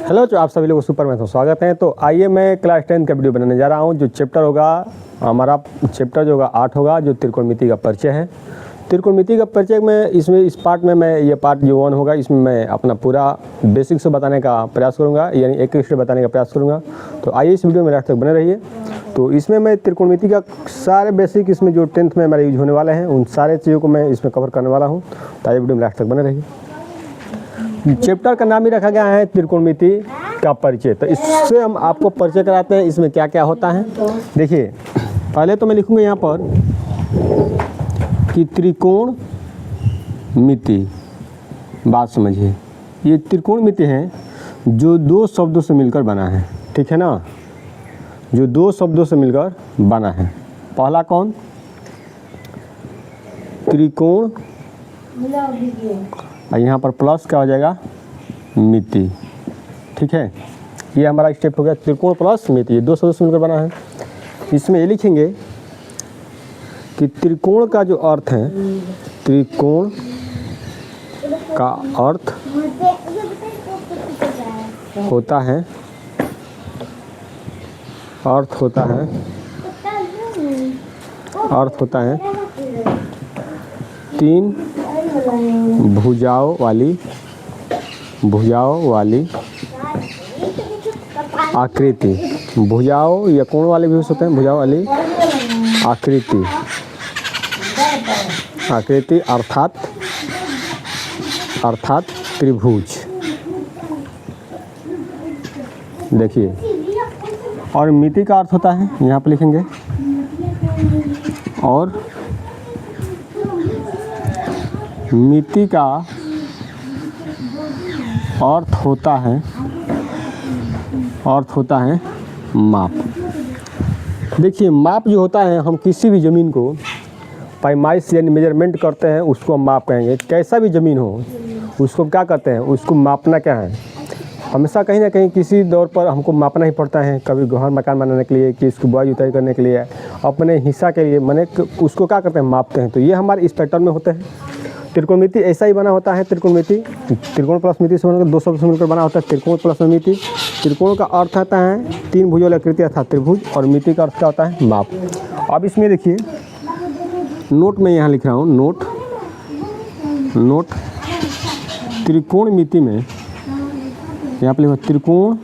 Hello, जो आप सभी लोगों को सुपर मैथ में स्वागत है। तो आइए मैं क्लास 10 का वीडियो बनाने जा रहा हूं। जो चैप्टर होगा हमारा चैप्टर जो होगा 8 होगा, जो त्रिकोणमिति का परिचय है। त्रिकोणमिति का परिचय में इसमें इस पार्ट में मैं ये पार्ट जो 1 होगा इसमें मैं अपना पूरा बेसिक से बताने का प्रयास करूँगा, यानी एक एक स्टेप बताने का प्रयास करूँगा। तो आइए इस वीडियो में लास्ट तक बने रहिए। तो इसमें मैं त्रिकोणमिति का सारे बेसिक इसमें जो 10th में हमारे यूज होने वाले हैं उन सारे चीज़ों को मैं इसमें कवर करने वाला हूँ। तो आइए वीडियो में लास्ट तक बने रहिए। चैप्टर का नाम ही रखा गया है त्रिकोणमिति का परिचय। तो इससे हम आपको परिचय कराते हैं इसमें क्या क्या होता है। देखिए, पहले तो मैं लिखूंगा यहाँ पर कि त्रिकोणमिति, बात समझिए। ये त्रिकोणमिति है जो दो शब्दों से मिलकर बना है, ठीक है ना, जो दो शब्दों से मिलकर बना है। पहला कौन? त्रिकोण, और यहाँ पर प्लस क्या हो जाएगा? मिति, ठीक है। ये हमारा स्टेप हो गया त्रिकोण प्लस मिति, ये दो शब्दों से मिलकर बना है। इसमें ये लिखेंगे कि त्रिकोण का जो अर्थ है, त्रिकोण का अर्थ होता है, अर्थ होता है तीन भुजाओं वाली आकृति। भुजाओं या कोण वाले भी हो सकते हैं। भुजाओं वाली आकृति अर्थात त्रिभुज। देखिए, और मिति का अर्थ होता है, यहाँ पर लिखेंगे, और मिति का अर्थ होता है माप। देखिए, माप जो होता है, हम किसी भी ज़मीन को पैमाइश यानी मेजरमेंट करते हैं, उसको हम माप कहेंगे। कैसा भी ज़मीन हो उसको क्या करते हैं, उसको मापना क्या है। हमेशा कहीं ना कहीं किसी दौर पर हमको मापना ही पड़ता है, कभी घर मकान बनाने के लिए, कि इसको बुआई जुताई करने के लिए, अपने हिस्सा के लिए, मैंने उसको क्या करते हैं, मापते हैं। तो ये हमारे इस पैटर्न में होते हैं। त्रिकोणमिति ऐसा ही बना होता है। त्रिकोण प्लस मिति से बनकर दो शब्द से मिलकर बना होता है त्रिकोण प्लस मिति। त्रिकोण का अर्थ आता है तीन भुजों वाली आकृति अर्थात त्रिभुज, और मिति का अर्थ क्या होता है, माप। अब इसमें देखिए, नोट में यहाँ लिख रहा हूँ, नोट त्रिकोणमिति में यहाँ पर लिखो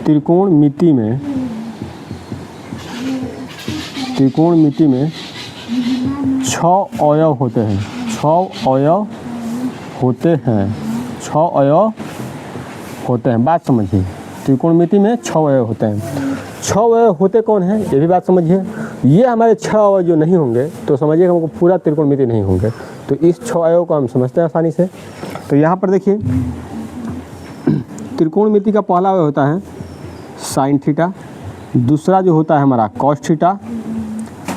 त्रिकोणमिति में 6 अवयव होते हैं। 6 अवयव होते हैं। बात समझिए, त्रिकोणमिति में 6 अवयव होते हैं। 6 अवयव होते कौन हैं, ये भी बात समझिए। ये हमारे 6 अवयव जो नहीं होंगे तो समझिए हमको पूरा त्रिकोणमिति नहीं होंगे। तो इस 6 अवयव को हम समझते हैं आसानी से। तो यहाँ पर देखिए, त्रिकोणमिति का पहला अवयव होता है साइन थीटा, दूसरा जो होता है हमारा कॉस थीटा,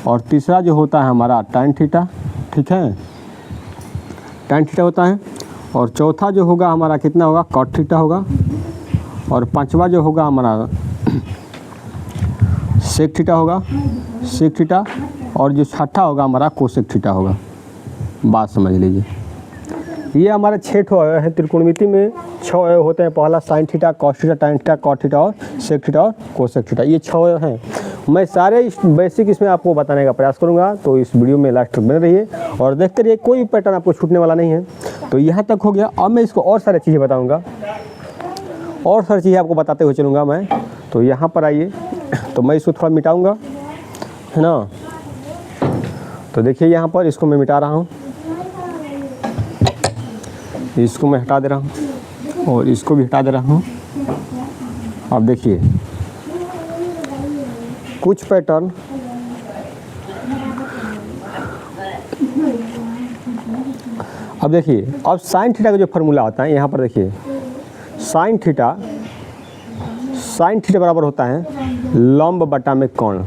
और तीसरा जो होता है हमारा टैन थीटा, ठीक है, टैन थीटा होता है। और चौथा जो होगा हमारा कितना होगा, कॉट थीटा होगा। और पांचवा जो होगा हमारा सेक थीटा होगा, सेक थीटा। और जो छठा होगा हमारा कोसेक थीटा होगा। बात समझ लीजिए, ये हमारे 6 अवयव है। त्रिकोणमिति में 6 अवयव होते हैं। पहला sine theta, cos theta, tan theta, cot theta और सेक थीटा और कोसेक थीटा, ये 6 अवयव हैं। मैं सारे बेसिक इसमें आपको बताने का प्रयास करूंगा। तो इस वीडियो में लास्ट तक बने रहिए और देखते रहिए, कोई पैटर्न आपको छूटने वाला नहीं है। तो यहाँ तक हो गया। अब मैं इसको और सारी चीज़ें बताऊंगा, और सारी चीज़ें आपको बताते हुए चलूँगा मैं। तो यहाँ पर आइए, तो मैं इसको थोड़ा मिटाऊँगा, है ना। तो देखिए, यहाँ पर इसको मैं मिटा रहा हूँ, इसको मैं हटा दे रहा हूँ, और इसको भी हटा दे रहा हूँ। अब देखिए, कुछ पैटर्न अब देखिए, अब साइन थीटा का जो फॉर्मूला होता है, यहाँ पर देखिए, साइन थीटा बराबर होता है लंब बटा में कोण।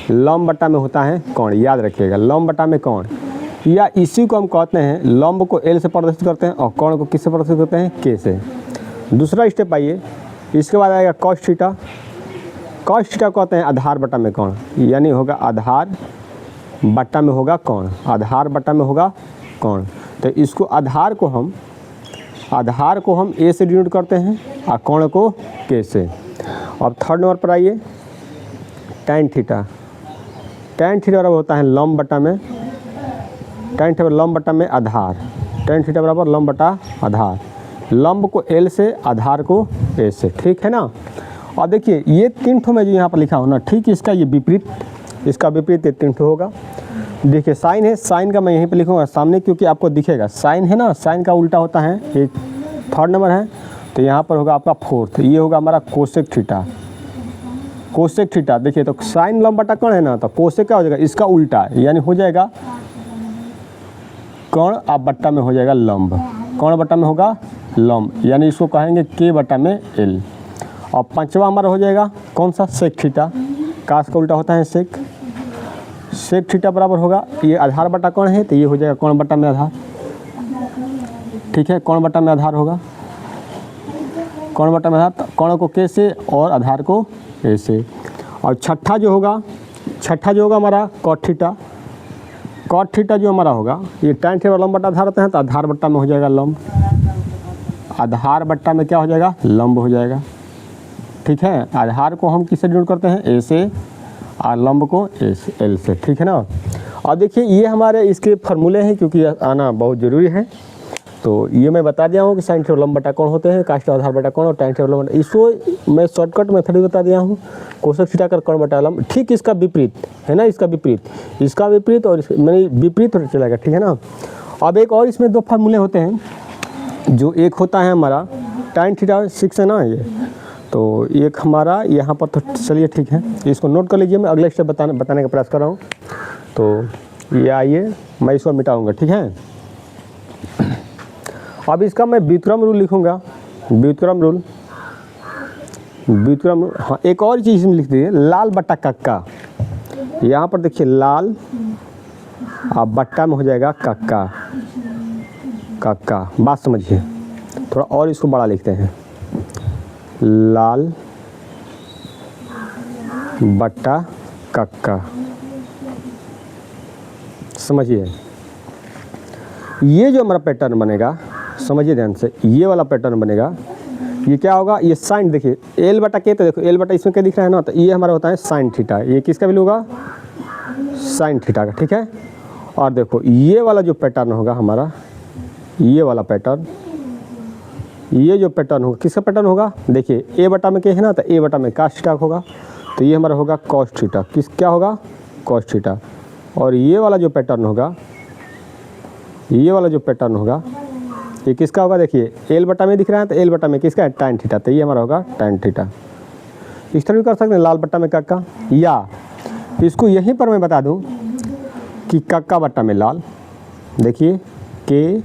लंब बटा में होता है कोण, याद रखिएगा, लंब बटा में कोण। या इसी को हम कहते हैं, लंब को एल से प्रदर्शित करते हैं और कोण को किससे प्रदर्शित करते हैं, के से। दूसरा स्टेप आइए, इसके बाद आएगा कॉस थीटा। कॉस थीटा कहते हैं आधार बटा में कोण, यानी होगा आधार बटा में होगा कोण, आधार बटा में होगा कोण। तो इसको आधार को हम आधार को हम ए से डिनोट करते हैं और कोण को के से। अब थर्ड नंबर पर आइए, tan थीटा। tan थीटा बराबर होता है लंब बटा में, tan थीटा लंब बटा में आधार, tan थीटा बराबर लंब बटा आधार, लंब को एल से, आधार को ए से, ठीक है ना। और देखिए ये 3 ठो में जो यहाँ पर लिखा हो ना, ठीक इसका ये विपरीत, इसका विपरीत ये 3 ठो होगा। देखिए साइन है, साइन का मैं यहीं पे लिखूँगा सामने क्योंकि आपको दिखेगा, साइन है ना, साइन का उल्टा होता है, एक थर्ड नंबर है तो यहाँ पर होगा आपका फोर्थ, ये होगा हमारा कोसेक थीटा। कोसेक थीटा देखिए तो साइन लंब बटा कर्ण है ना, तो कोसेक क्या हो जाएगा, इसका उल्टा, यानी हो जाएगा कर्ण आप बट्टा में हो जाएगा लंब, कर्ण बट्टा में होगा लंब, यानी इसको कहेंगे के बटा में एल। और पांचवा हमारा हो जाएगा कौन सा, सेक थीटा, कास का उल्टा होता है सेक, सेक थीटा बराबर होगा, ये आधार बटा कर्ण है तो ये हो जाएगा कर्ण बटा में आधार, ठीक है, कर्ण बटा में आधार होगा, कर्ण बटा में आधार, कर्ण को के से और आधार को ए से। और छठा जो होगा हमारा कॉट थीटा, कॉट थीटा जो हमारा होगा, ये tan थीटा लंब बटा आधार होता है तो आधार बट्टा में हो जाएगा लंब, आधार बट्टा में क्या हो जाएगा, लंब हो जाएगा, ठीक है। आधार को हम किससे डिनोट करते हैं, ए से, और लंब को ए से, एल से, ठीक है ना। और देखिए ये हमारे इसके फार्मूले हैं क्योंकि आना बहुत ज़रूरी है, तो ये मैं बता दिया हूँ कि साइन थीटा लंब बटा कौन होते हैं, कास्ट आधार बटा कौन और tan थीटा लंब बटा, इसको मैं शॉर्टकट मेथड भी बता दिया हूँ, कोसेक थीटा का कर्ण बटा लंब, ठीक इसका विपरीत है ना, इसका विपरीत और मैंने विपरीत हो चलेगा, ठीक है ना। अब एक और इसमें 2 फार्मूले होते हैं, जो एक होता है हमारा tan थीटा 6 है ना ये, तो एक हमारा यहाँ पर, तो चलिए ठीक है इसको नोट कर लीजिए, मैं अगले स्टेप बताने का प्रयास कर रहा हूँ। तो ये आइए मैं इसको मिटाऊँगा, ठीक है। अब इसका मैं व्युत्क्रम रूल लिखूँगा, व्युत्क्रम रूल, हाँ एक और चीज़ इसमें लिख दीजिए, लाल बट्टा कक्का, यहाँ पर देखिए लाल अब बट्टा में हो जाएगा कक्का, कक्का, बात समझिए, थोड़ा और इसको बड़ा लिखते हैं, लाल बट्टा कक्का, समझिए। ये जो हमारा पैटर्न बनेगा, समझिए ध्यान से, ये वाला पैटर्न बनेगा, ये क्या होगा, ये साइन देखिए एल बटा के, तो देखो एल बटा इसमें क्या दिख रहा है ना, तो ये हमारा होता है साइन थीटा, ये किसका वैल्यू होगा, साइन थीटा का, ठीक है। और देखो ये वाला जो पैटर्न होगा हमारा, ये वाला पैटर्न, ये जो पैटर्न होगा किसका पैटर्न होगा, देखिए ए बटा में के है ना, तो ए बटा में कास थीटा होगा, तो ये हमारा होगा कॉस थीटा, किस क्या होगा, कॉस थीटा। और ये वाला जो पैटर्न होगा, ये वाला जो पैटर्न होगा ये किसका होगा, देखिए एल बटा में दिख रहा है तो एल बटा में किसका है, tan थीटा, तो ये हमारा होगा tan थीटा। इस तरह भी कर सकते हैं, लाल बट्टा में कक्का, या इसको यहीं पर मैं बता दूं कि कक्का बट्टा में लाल, देखिए के,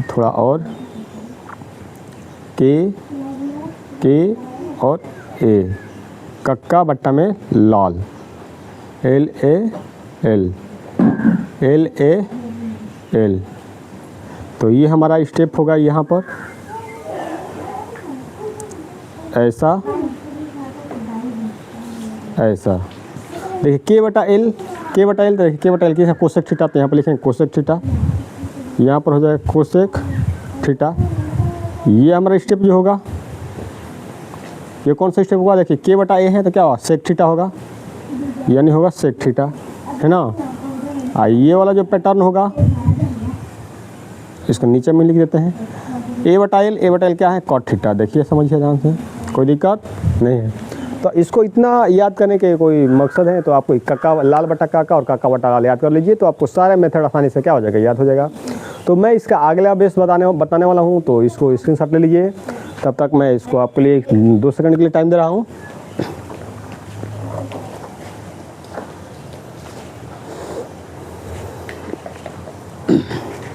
थोड़ा और के और ए, कक्का बट्टा में लाल, L A L, L A L, तो ये हमारा स्टेप होगा यहाँ पर ऐसा, ऐसा, देखिए के बटा एल, के बटा एल, देखिए के बटा एल की कोसेक थीटा, तो यहाँ पर लिखेंगे कोसेक थीटा, यहाँ पर हो जाएगा कोसेक थीटा। ये हमारा स्टेप जो होगा, ये कौन सा स्टेप होगा, देखिए के बटा ए है तो क्या होगा, सेक थीटा होगा, यानी होगा सेक थीटा, है ना। ये वाला जो पैटर्न होगा इसको नीचे में लिख देते हैं, ए बटा एल क्या है, कॉट थीटा, देखिए समझिए ध्यान से, कोई दिक्कत नहीं है। तो इसको इतना याद करने के कोई मकसद है तो आपको कक्का लाल बटा काका और काका बटा लाल याद कर लीजिए, तो आपको सारे मेथड आसानी से क्या हो जाएगा, याद हो जाएगा। तो मैं इसका अगला बेस बताने वाला हूँ, तो इसको स्क्रीनशॉट ले लीजिए, तब तक मैं इसको आपके लिए 2 सेकंड के लिए टाइम दे रहा हूँ।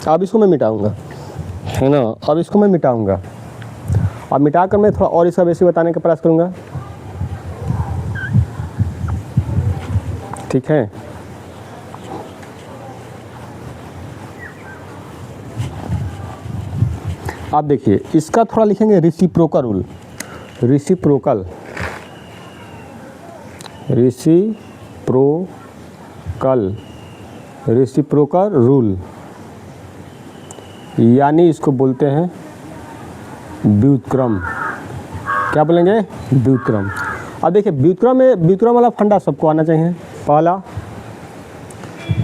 अब इसको मैं मिटाऊंगा, है ना, अब इसको मैं मिटाऊंगा, अब मिटाकर मैं थोड़ा और इसका बेसिक बताने का प्रयास करूंगा, ठीक है। आप देखिए इसका थोड़ा लिखेंगे reciprocal rule, reciprocal, reciprocal, reciprocal rule, यानी इसको बोलते हैं व्युत्क्रम। क्या बोलेंगे? व्युत्क्रम। अब देखिए व्युत्क्रम वाला फंडा सबको आना चाहिए। पहला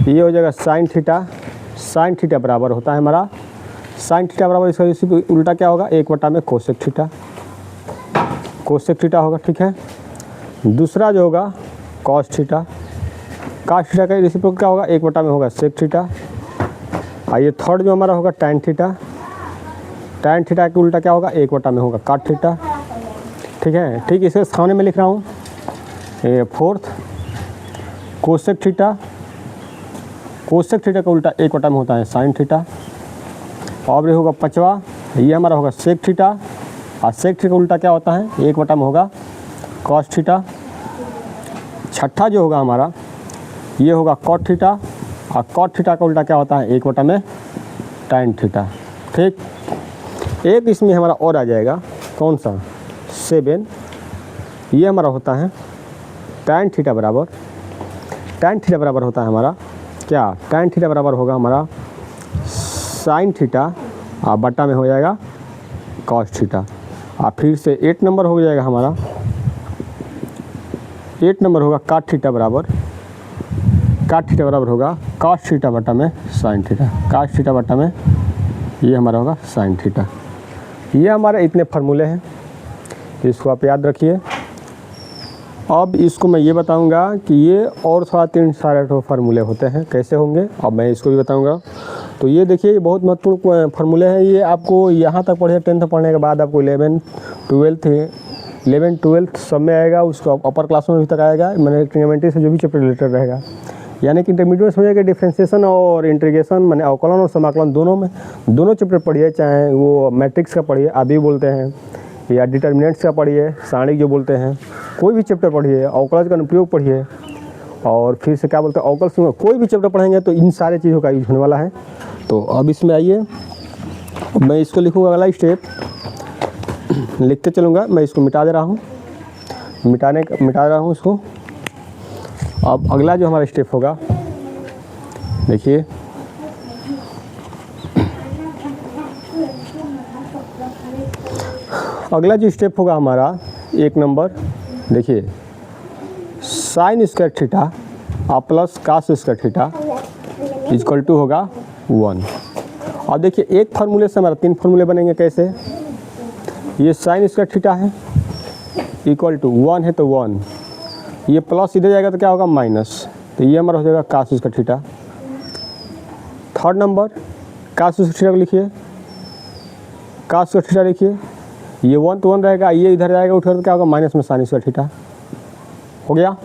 ये हो जाएगा साइन थीटा। साइन थीटा बराबर होता है हमारा, साइन थीटा बराबर इसका उल्टा क्या होगा? 1 में कोसेक थीटा। कोसेक थीटा होगा, ठीक है। दूसरा जो होगा कॉस थीटा। कॉस थीटा का रेसिप्रोकल क्या होगा? 1 में होगा सेक थीटा। और ये थर्ड जो हमारा होगा टैन थीटा। टैन थीटा का उल्टा क्या होगा? 1 में होगा काट थीटा, ठीक है। ठीक इसे सामने में लिख रहा हूँ। ये fourth cosec theta. Cosec theta का उल्टा 1 में होता है साइन थीटा। और ये होगा 5वां, ये हमारा होगा सेक थीटा। और सेक थीटा का उल्टा क्या होता है? 1 में होगा कॉस थीटा। छठा जो होगा हमारा ये होगा कॉट थीटा। और कॉट थीटा का उल्टा क्या होता है? 1 में टैन थीटा, ठीक। एक इसमें हमारा और आ जाएगा, कौन सा? 7। ये हमारा होता है टैन थीटा बराबर, टैन थीटा बराबर होता है हमारा क्या? टैन थीटा बराबर होगा हमारा साइन थीटा और बट्टा में हो जाएगा कॉस थीटा। और फिर से 8 नंबर हो जाएगा हमारा, 8 नंबर होगा काट थीटा बराबर, काट थीटा बराबर होगा कॉस थीटा बट्टा में साइन थीटा। कॉस थीटा बट्टा में ये हमारा होगा साइन थीटा। ये हमारे इतने फार्मूले हैं, इसको आप याद रखिए। अब इसको मैं ये बताऊंगा कि ये और 3.5 फार्मूले होते हैं, कैसे होंगे अब मैं इसको भी बताऊंगा। तो ये देखिए ये बहुत महत्वपूर्ण फार्मूले हैं। ये आपको यहाँ तक पढ़े 10th पढ़ने के बाद आपको 11, 12 सब में आएगा, उसको अपर क्लास में भी तक आएगा। मैंने ट्रिग्नोमेट्री से जो भी चैप्टर रिलेटेड रहेगा, यानी कि इंटरमीडिएट में समझिए कि डिफरेंशिएशन और इंटीग्रेशन मैंने अवकलन और समाकलन दोनों में दोनों चैप्टर पढ़िए, चाहे वो मैट्रिक्स का पढ़िए आदि बोलते हैं, या डिटर्मिनेंट्स का पढ़िए सारणी जो बोलते हैं, कोई भी चैप्टर पढ़िए, अवकलज का अनुप्रयोग पढ़िए, और फिर से क्या बोलते हैं अवकल से कोई भी चैप्टर पढ़ेंगे तो इन सारे चीज़ों का यूज होने वाला है। तो अब इसमें आइए, मैं इसको लिखूँगा, अगला स्टेप लिखते चलूँगा। मैं इसको मिटा दे रहा हूँ, मिटा रहा हूँ इसको। अब अगला जो हमारा स्टेप होगा, देखिए अगला जो स्टेप होगा हमारा 1 नंबर, देखिए साइन स्क्वायर थीटा और plus cos square theta equal to होगा 1। और देखिए एक फार्मूले से हमारा 3 फार्मूले बनेंगे। कैसे? ये साइन स्क्वायर थीटा है इक्वल टू 1 है तो 1, ये प्लस इधर जाएगा तो क्या होगा? माइनस, तो ये हमारा हो जाएगा cos square theta. Third number cos square theta को लिखिए, कास स्क्वायर थीटा लिखिए, ये 1 तो 1 रहेगा, ये इधर जाएगा उठेगा तो क्या होगा? माइनस में साइन स्क्वायर थीटा हो गया।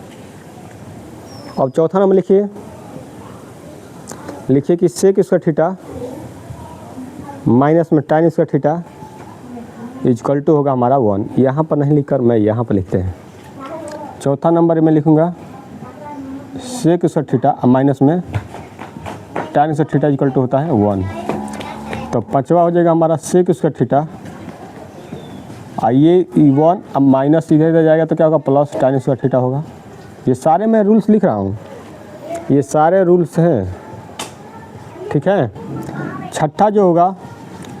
अब चौथा नंबर लिखिए कि सेक स्क्वायर थीटा माइनस में tan square theta equal to होगा हमारा 1। यहाँ पर नहीं लिखकर मैं यहाँ पर लिखते हैं। चौथा नंबर में लिखूँगा सेक स्क्वायर थीटा माइनस में tan square theta equal to होता है 1। तो 5वां हो जाएगा हमारा सेक स्क्वायर थीटा, ये 1 अब माइनस इधर जाएगा तो क्या होगा? प्लस टैन स्क्वायर थीटा होगा। ये सारे मैं रूल्स लिख रहा हूँ, ये सारे रूल्स हैं, ठीक है। छठा जो होगा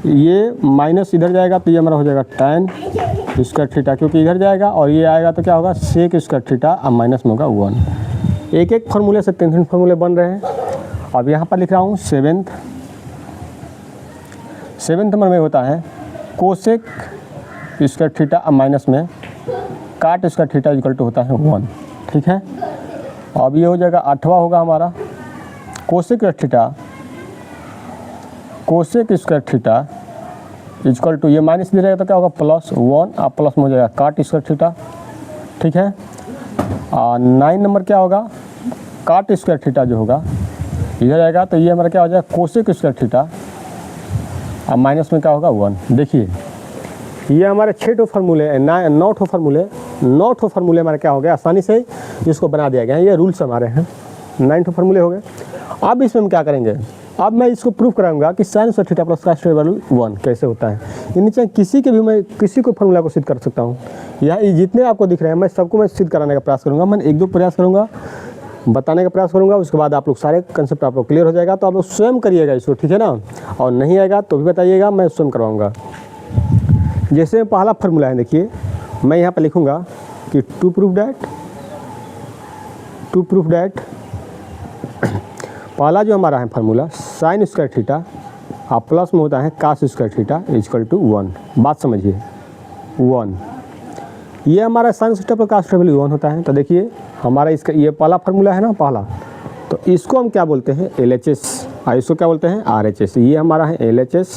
ये माइनस इधर जाएगा तो ये हमारा हो जाएगा टैन स्क्वायर थीटा, क्योंकि इधर जाएगा, और ये आएगा तो क्या होगा? सेक स्क्वायर थीटा अब माइनस में होगा 1। एक एक फार्मूले से 3 फार्मूले बन रहे हैं। अब यहाँ पर लिख रहा हूँ 7th नंबर में होता है कोसेक स्क्वायर थीटा अब माइनस में काट स्क्वायर थीटा इक्वल टू होता है 1, ठीक है। अब ये हो जाएगा 8वां होगा हमारा cosec square theta equal to, ये माइनस दे रहेगा तो क्या होगा? प्लस 1 और प्लस में हो जाएगा काट स्क्वायर थीटा, ठीक है। 9 नंबर क्या होगा? काट स्क्वायर थीटा जो होगा इधर आएगा तो ये हमारा क्या हो जाएगा? कोसेक स्क्वायर थीटा और माइनस में क्या होगा? 1। देखिए ये हमारे 6 फार्मूले 9 फार्मूले हमारे क्या हो गए? आसानी से इसको बना दिया गया है। ये रूल्स हमारे हैं, 9 फार्मूले हो गए। अब इसमें हम क्या करेंगे? अब मैं इसको प्रूव कराऊंगा कि sine square theta plus cos square 1 कैसे होता है। ये नीचे किसी के भी मैं किसी को फार्मूला को सिद्ध कर सकता हूँ, या जितने आपको दिख रहे हैं मैं सबको मैं सिद्ध कराने का प्रयास करूँगा। मैं 1-2 प्रयास करूँगा, बताने का प्रयास करूँगा। उसके बाद आप लोग सारे कंसेप्ट आप लोग क्लियर हो जाएगा, तो आप लोग स्वयं करिएगा इसको, ठीक है ना। और नहीं आएगा तो भी बताइएगा, मैं स्वयं करवाऊँगा। जैसे पहला फार्मूला है, देखिए मैं यहाँ पर लिखूँगा कि टू प्रूफ डैट पहला जो हमारा है फार्मूला साइन स्क्वायर थीटा और प्लस में होता है cos square theta equal to 1। बात समझिए 1, ये हमारा साइन थीटा पर कास वैल्यू 1 होता है। तो देखिए हमारा इसका ये पहला फार्मूला है ना पहला, तो इसको हम क्या बोलते हैं LHS, और इसको क्या बोलते हैं RHS। ये हमारा है LHS,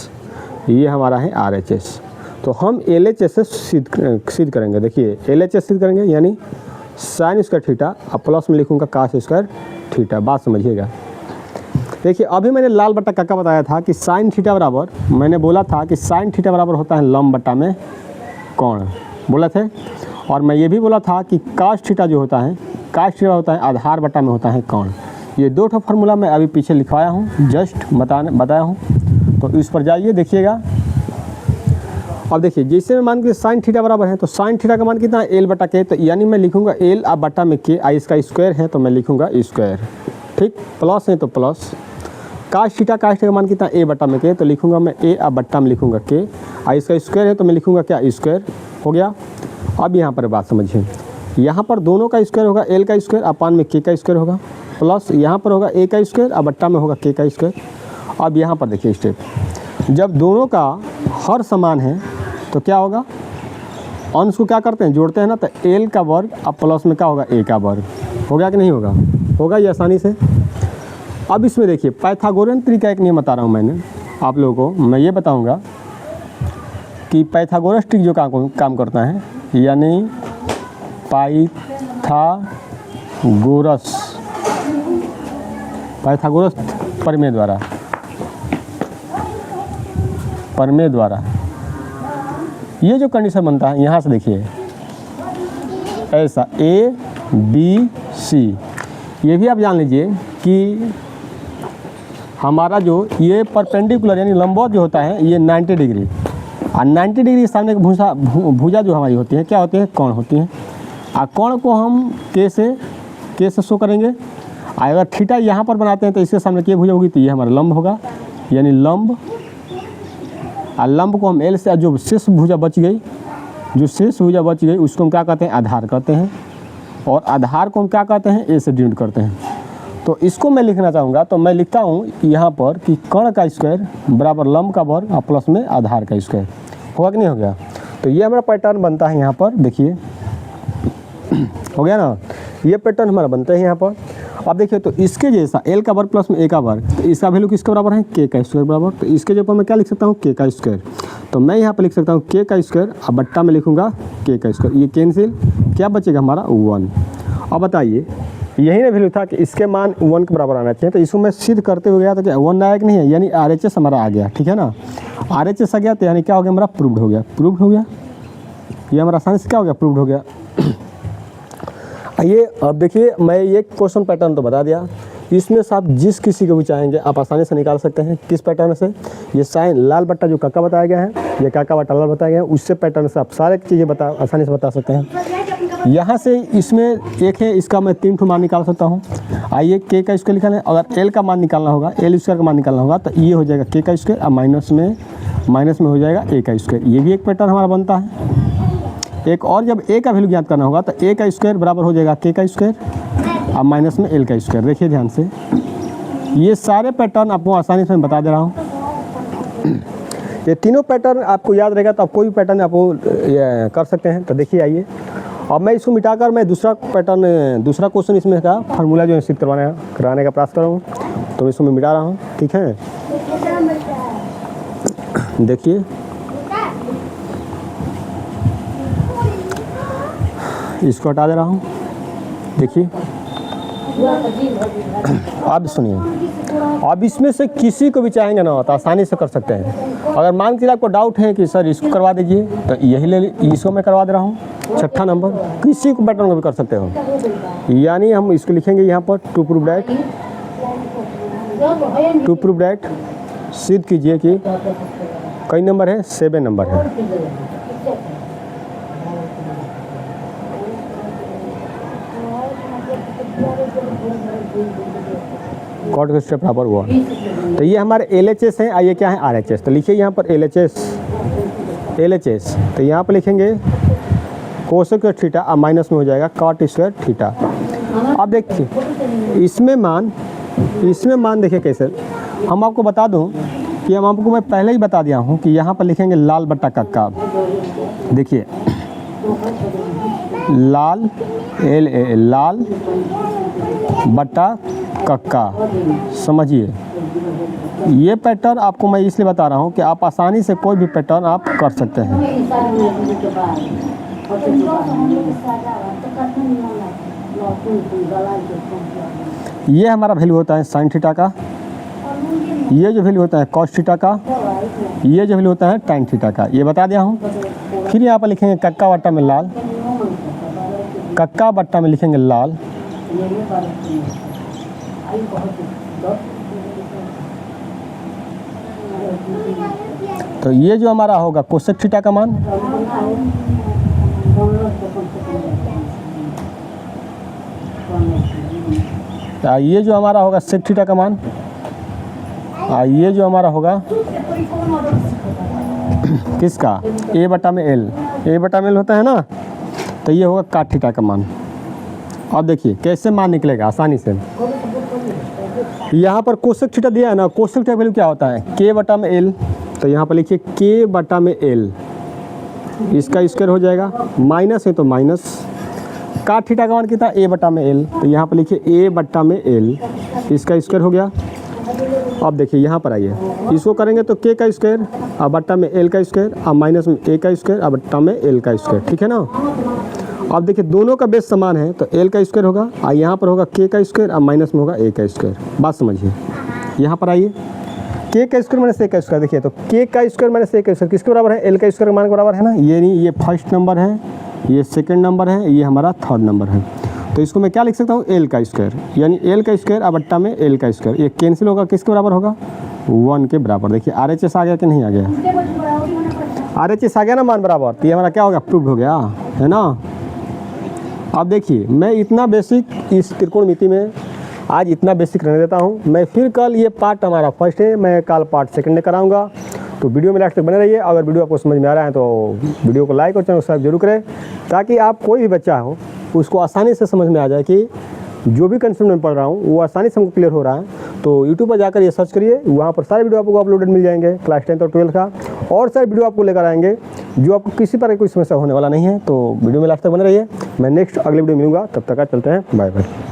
ये हमारा है RHS। तो हम LHS से सिद्ध करेंगे। देखिए LHS सिद्ध करेंगे यानी साइन स्क्वायर थीटा और प्लस में लिखूँगा कास स्क्वायर थीटा। बात समझिएगा। देखिए अभी मैंने लाल बट्टा काका बताया था कि साइन थीटा बराबर, मैंने बोला था कि साइन थीटा बराबर होता है लंब बट्टा में कोण, बोला थे। और मैं ये भी बोला था कि कास थीटा जो होता है, कास थीटा होता है आधार बट्टा में होता है कोण। ये दो ठो फार्मूला मैं अभी पीछे लिखवाया हूँ, जस्ट बताया हूँ, तो इस पर जाइए देखिएगा। अब देखिए जैसे मैं मान के साइन थीटा बराबर है, तो साइन थीटा का मान कितना है L बटा के, तो यानी मैं लिखूँगा L अब बट्टा में के, इसका स्क्वायर है तो मैं लिखूँगा स्क्वायर, ठीक। प्लस है तो प्लस, कास थीटा का मान कितना A बट्टा में के, तो लिखूँगा मैं A अब बट्टा में लिखूँगा के, इसका स्क्वायर है तो मैं लिखूँगा क्या स्क्वायर, हो गया। अब यहाँ पर बात समझिए, यहाँ पर दोनों का स्क्वायर होगा L का स्क्वायर अपान में के का स्क्वायर होगा, प्लस यहाँ पर होगा A का स्क्वायर अब बट्टा में होगा के का स्क्वायर। अब यहाँ पर देखिए स्टेप, जब दोनों का हर समान है तो क्या होगा, अंश को क्या करते हैं जोड़ते हैं ना, तो L का वर्ग अब प्लस में क्या होगा A का वर्ग, हो गया कि नहीं होगा, होगा ये आसानी से। अब इसमें देखिए पाइथागोरियन तरीका एक नियम बता रहा हूँ मैंने आप लोगों को, मैं ये बताऊँगा कि पाइथागोरस ट्रिक जो काम करता है, यानी पाइथागोरस प्रमेय द्वारा ये जो कंडीशन बनता है, यहाँ से देखिए ऐसा ABC, ये भी आप जान लीजिए कि हमारा जो ये परपेंडिकुलर यानी लंबवत जो होता है ये 90 डिग्री, और 90 डिग्री के सामने भुजा जो हमारी होती है क्या होती है, कोण होती है। और कोण को हम के से शो करेंगे। अगर थीटा यहाँ पर बनाते हैं तो इसके सामने क्या भुजा होगी, तो ये हमारा लंब होगा, यानी लंब। और लंब को हम L से, जो शेष भुजा बच गई उसको हम क्या कहते हैं, आधार कहते हैं। और आधार को हम क्या कहते हैं, A से डिनोट करते हैं। तो इसको मैं लिखना चाहूँगा, तो मैं लिखता हूँ यहाँ पर कि कर्ण का स्क्वायर बराबर लंब का वर्ग और प्लस में आधार का स्क्वायर, होगा कि नहीं हो गया। तो ये हमारा पैटर्न बनता है यहाँ पर, देखिए हो गया ना, ये पैटर्न हमारा बनता है यहाँ पर। अब देखिए तो इसके जैसा L का वर्ग प्लस में A का वर्ग, तो इसका वैल्यू किसके बराबर है, K का स्क्वायर बराबर। तो इसके जगह पर मैं क्या लिख सकता हूँ, K का स्क्वायर। तो मैं यहाँ पर लिख सकता हूँ K का स्क्वायर, अब बट्टा में लिखूँगा K का स्क्वायर, ये कैंसिल, क्या बचेगा हमारा 1। अब बताइए यही ना वैल्यू था कि इसके मान 1 के बराबर आना चाहिए, तो इसको मैं सिद्ध करते हुए गया तो क्या 1 आया कि नहीं है, यानी RHS हमारा आ गया, ठीक है ना। RHS आ गया तो यानी क्या हो गया हमारा, प्रूव्ड हो गया, ये हमारा आसानी से क्या हो गया, प्रूव्ड हो गया। ये अब देखिए मैं ये क्वेश्चन पैटर्न तो बता दिया, इसमें से आप जिस किसी को भी चाहेंगे आप आसानी से निकाल सकते हैं। किस पैटर्न से, ये साइन लाल बट्टा जो काका बताया गया है, ये काका बट्टा लाल बताया गया है, उससे पैटर्न से आप सारे चीज़ें आसानी से बता सकते हैं। यहाँ से इसमें एक है, इसका मैं 3 मान निकाल सकता हूँ। आइए K का स्क्वायर लिखा है, अगर L का मान निकालना होगा, L स्क्वायर का मान निकालना होगा, तो ये हो जाएगा K का स्क्वायर और माइनस में हो जाएगा A का स्क्वायर। ये भी एक पैटर्न हमारा बनता है। एक और जब A का वैल्यू ज्ञात करना होगा तो A का स्क्वायर बराबर हो जाएगा K का स्क्वायर और माइनस में L का स्क्वायर। देखिए ध्यान से, ये सारे पैटर्न आपको आसानी से मैं बता दे रहा हूँ। ये तीनों पैटर्न आपको याद रहेगा तो आप कोई भी पैटर्न आपको कर सकते हैं। तो देखिए आइए, अब मैं इसको मिटाकर मैं दूसरा क्वेश्चन इसमें का फार्मूला जो है सिद्ध कराने का प्रयास कर रहा हूँ। तो मैं इसको मैं मिटा रहा हूँ, ठीक है। देखिए इसको हटा दे रहा हूँ, देखिए आप सुनिए। अब इसमें से किसी को भी चाहेंगे ना तो आसानी से कर सकते हैं। अगर मान के आपको डाउट है कि सर इसको करवा दीजिए, तो यही ले इसको मैं करवा दे रहा हूँ। 6ठा नंबर किसी को पैटर्न को भी कर सकते हो। यानी हम इसको लिखेंगे यहाँ पर टू प्रूव दैट सिद्ध कीजिए कि कई नंबर है, 7 नंबर है। कॉट का स्क्वायर बराबर 1। तो ये हमारे LHS हैं, आइए क्या है RHS। तो लिखिए यहाँ पर LHS। तो यहाँ पर लिखेंगे कोसेक स्क्वायर थीटा, अब माइनस में हो जाएगा कॉट स्क्वायर थीटा। अब देखिए इसमें मान देखिए कैसे, हम आपको बता दूं कि हम आपको मैं पहले ही बता दिया हूं कि यहाँ पर लिखेंगे लाल बट्टा कक्का। देखिए लाल लाल बट्टा कक्का, समझिए। ये पैटर्न आपको मैं इसलिए बता रहा हूँ कि आप आसानी से कोई भी पैटर्न आप कर सकते हैं। ये हमारा वैल्यू होता है साइन थीटा का, ये जो वैल्यू होता है कॉस थीटा का, ये जो वैल्यू होता है टाइन थीटा का, ये बता दिया हूँ। फिर यहाँ पर लिखेंगे कक्का बट्टा में लाल, कक्का बट्टा में लिखेंगे लाल, तो ये जो हमारा होगा कोसेक थीटा का मान, ये जो हमारा होगा सेक थीटा का मान, ये जो हमारा होगा किसका A बटा में L होता है ना, तो ये होगा काट थीटा का मान। अब देखिए कैसे मान निकलेगा आसानी से। यहाँ पर कोसेक थीटा दिया है ना, कोसेक थीटा वैल्यू क्या होता है K बटा में L। तो यहाँ पर लिखिए K बटा में L, इसका स्क्वायर हो जाएगा, माइनस है तो माइनस, काट थीटा का मान कितना A बटा में L। तो यहाँ पर लिखिए A बटा में L, इसका स्क्वायर हो गया। अब देखिए यहाँ पर आइए, इसको करेंगे तो K का स्क्वायर और बट्टा में L का स्क्वायर और माइनस में A का स्क्वायर और बट्टा में L का स्क्वायर, ठीक है ना। अब देखिए दोनों का बेस समान है तो L का स्क्वायर होगा और यहाँ पर होगा K का स्क्वायर और माइनस में होगा A का स्क्वायर। बात समझिए, यहाँ पर आइए K का स्क्वायर माइनस A का स्क्वायर, देखिए तो K का स्क्वायर माइनस A का स्क्वायर किसके बराबर है, L का स्क्वायर मान के बराबर है ना। ये नहीं, ये फर्स्ट नंबर है, ये सेकंड नंबर है, ये हमारा थर्ड नंबर है। तो इसको मैं क्या लिख सकता हूँ L का स्क्वायर, यानी L का स्क्वायर और बट्टा में L का स्क्वायर, ये कैंसिल होगा, किसके बराबर होगा 1 के बराबर। देखिए RHS आ गया कि नहीं आ गया, RHS आ गया ना मान बराबर, तो ये हमारा क्या हो गया प्रूव हो गया, है ना। अब देखिए मैं इतना बेसिक इस त्रिकोणमिति में आज इतना बेसिक रहने देता हूँ। मैं फिर कल ये पार्ट हमारा फर्स्ट है, मैं कल पार्ट सेकंड में कराऊंगा। तो वीडियो में लास्ट तक बने रहिए। अगर वीडियो आपको समझ में आ रहा है तो वीडियो को लाइक और चैनल सब्सक्राइब जरूर करें, ताकि आप कोई भी बच्चा हो उसको आसानी से समझ में आ जाए कि जो भी कंसेप्ट में पढ़ रहा हूँ वो आसानी से हमको क्लियर हो रहा है। तो यूट्यूब पर जाकर ये सर्च करिए, वहाँ पर सारे वीडियो आपको अपलोडेड मिल जाएंगे, क्लास 10 और 12 का, और सारे वीडियो आपको लेकर आएंगे जो आपको किसी पर कोई समस्या होने वाला नहीं है। तो वीडियो में लास्ट तक बने रहिए। मैं नेक्स्ट अगले वीडियो मिलूंगा, तब तक चलते हैं, बाय बाय।